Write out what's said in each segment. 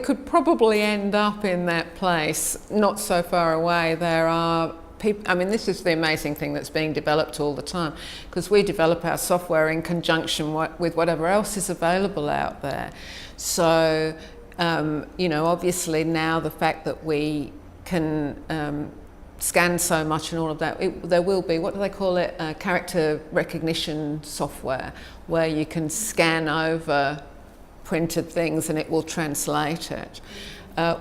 could probably end up in that place, not so far away. There are people, I mean, this is the amazing thing that's being developed all the time, because we develop our software in conjunction with whatever else is available out there. So, you know, obviously now the fact that we can scan so much and all of that, there will be, what do they call it, character recognition software, where you can scan over printed things and it will translate it.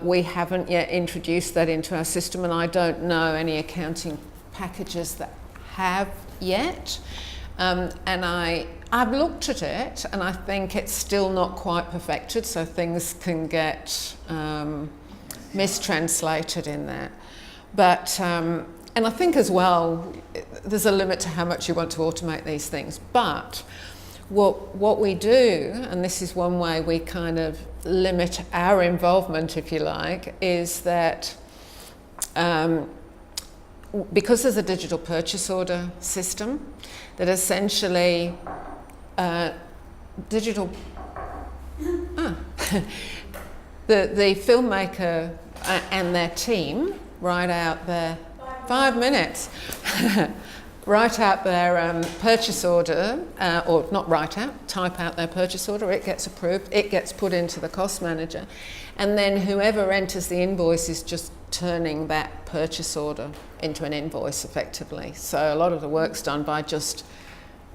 We haven't yet introduced that into our system, and I don't know any accounting packages that have yet. And I've looked at it, and I think it's still not quite perfected, so things can get mistranslated in that. But, and I think as well, there's a limit to how much you want to automate these things. But what we do, and this is one way we kind of limit our involvement, if you like, is that because there's a digital purchase order system, that essentially the filmmaker and their team write out their 5 minutes. Write out their purchase order, or not write out, type out their purchase order, it gets approved, it gets put into the cost manager, and then whoever enters the invoice is just turning that purchase order into an invoice effectively. So a lot of the work's done by just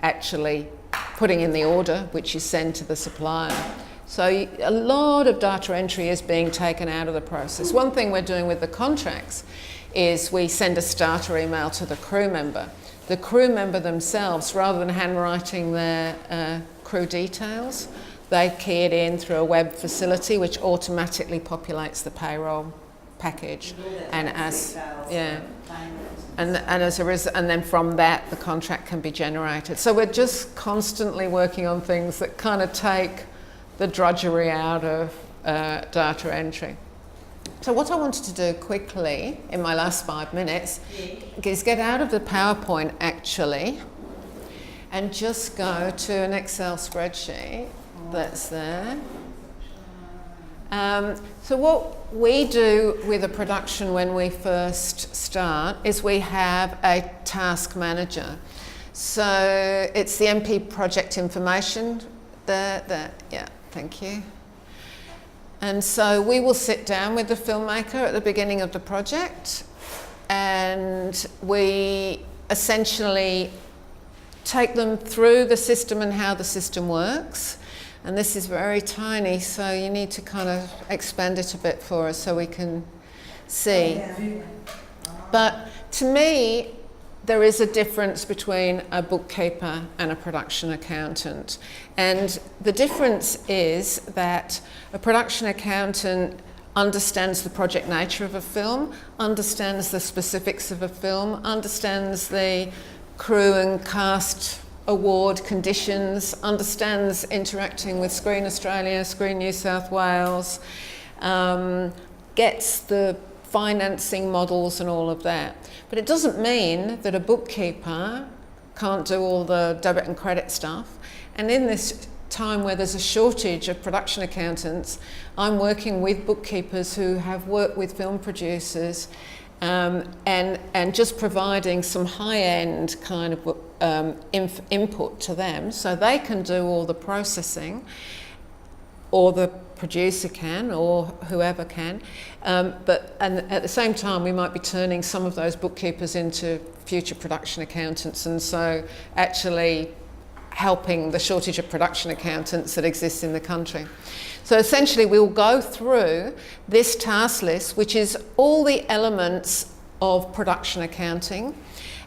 actually putting in the order, which you send to the supplier. So a lot of data entry is being taken out of the process. One thing we're doing with the contracts is we send a starter email to the crew member. The crew member themselves, rather than handwriting their crew details, they key it in through a web facility which automatically populates the payroll package. And as and then from that the contract can be generated. So we're just constantly working on things that kind of take the drudgery out of data entry. So what I wanted to do quickly in my last 5 minutes is get out of the PowerPoint actually and just go to an Excel spreadsheet that's there. So what we do with a production when we first start is we have a task manager. So it's the MP project information there, yeah, thank you. And so we will sit down with the filmmaker at the beginning of the project, and we essentially take them through the system and how the system works. And this is very tiny, so you need to kind of expand it a bit for us so we can see. But to me, there is a difference between a bookkeeper and a production accountant. And the difference is that a production accountant understands the project nature of a film, understands the specifics of a film, understands the crew and cast award conditions, understands interacting with Screen Australia, Screen New South Wales, gets the financing models and all of that. But it doesn't mean that a bookkeeper can't do all the debit and credit stuff. And in this time where there's a shortage of production accountants, I'm working with bookkeepers who have worked with film producers and just providing some high-end kind of input to them so they can do all the processing, or the producer can, or whoever can, and at the same time we might be turning some of those bookkeepers into future production accountants, and so actually helping the shortage of production accountants that exists in the country. So essentially we'll go through this task list, which is all the elements of production accounting,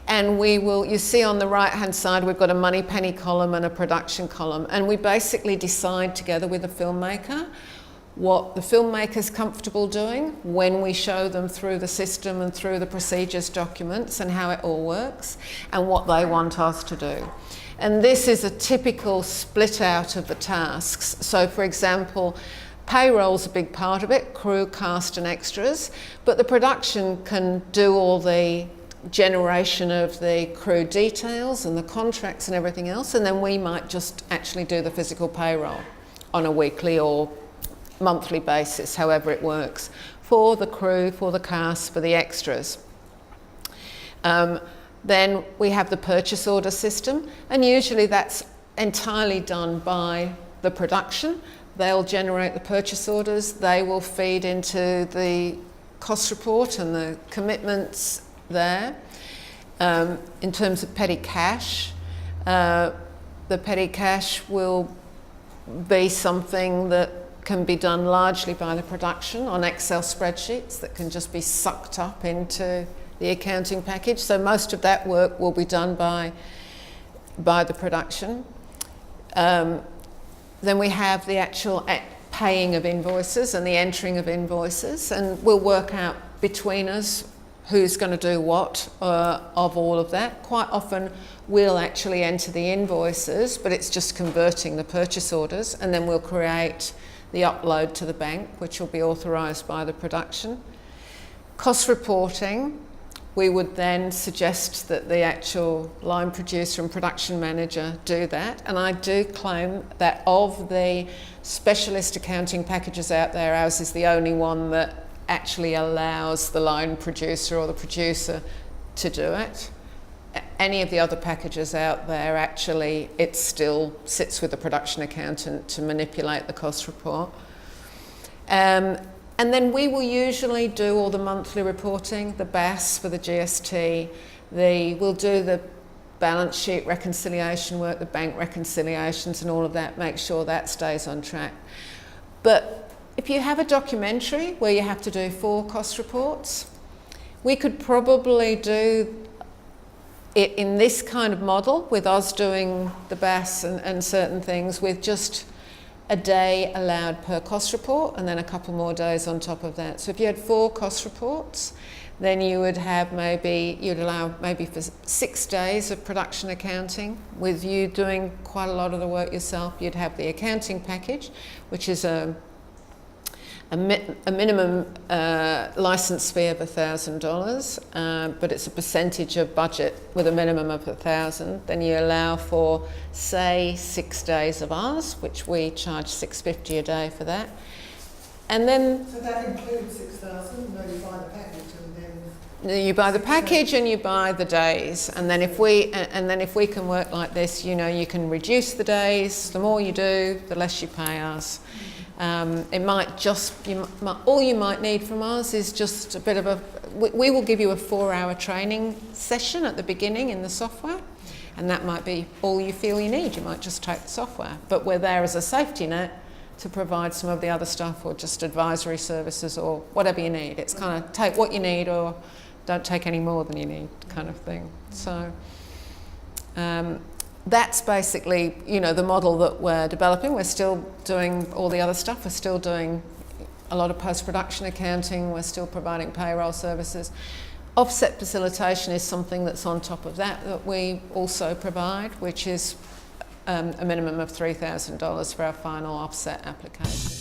and we will, you see on the right hand side we've got a Moneypenny column and a production column, and we basically decide together with the filmmaker what the filmmaker's comfortable doing when we show them through the system and through the procedures documents and how it all works, and what they want us to do. And this is a typical split out of the tasks. So for example, payroll's a big part of it, crew, cast and extras, but the production can do all the generation of the crew details and the contracts and everything else, and then we might just actually do the physical payroll on a weekly or monthly basis, however it works, for the crew, for the cast, for the extras. Then we have the purchase order system, and usually that's entirely done by the production. They'll generate the purchase orders, they will feed into the cost report and the commitments there. In terms of petty cash, the petty cash will be something that can be done largely by the production on Excel spreadsheets that can just be sucked up into the accounting package. So most of that work will be done by the production. Then we have the actual paying of invoices and the entering of invoices, and we'll work out between us who's going to do what of all of that. Quite often we'll actually enter the invoices, but it's just converting the purchase orders, and then we'll create the upload to the bank, which will be authorised by the production. Cost reporting, we would then suggest that the actual line producer and production manager do that, and I do claim that of the specialist accounting packages out there, ours is the only one that actually allows the line producer or the producer to do it. Any of the other packages out there, actually it still sits with the production accountant to manipulate the cost report. And then we will usually do all the monthly reporting, the BAS for the GST, we'll do the balance sheet reconciliation work, the bank reconciliations and all of that, make sure that stays on track. But if you have a documentary where you have to do 4 cost reports, we could probably do it in this kind of model with us doing the BAS and certain things with just a day allowed per cost report and then a couple more days on top of that. So if you had 4 cost reports, then you would have you'd allow maybe for 6 days of production accounting with you doing quite a lot of the work yourself. You'd have the accounting package, which is a minimum license fee of $1,000, but it's a percentage of budget with a minimum of $1,000. Then you allow for, say, 6 days of ours, which we charge $650 a day for that. And then so that includes 6,000. No, you buy the package and then you buy the package and you buy the days. And then if we can work like this, you know, you can reduce the days. The more you do, the less you pay us. It might just, all you might need from us is just a bit of we will give you a 4-hour training session at the beginning in the software, and that might be all you feel you need. You might just take the software, but we're there as a safety net to provide some of the other stuff, or just advisory services or whatever you need. It's kind of take what you need or don't take any more than you need kind of thing. So that's basically, you know, the model that we're developing. We're still doing all the other stuff. We're still doing a lot of post-production accounting. We're still providing payroll services. Offset facilitation is something that's on top of that we also provide, which is a minimum of $3,000 for our final offset application.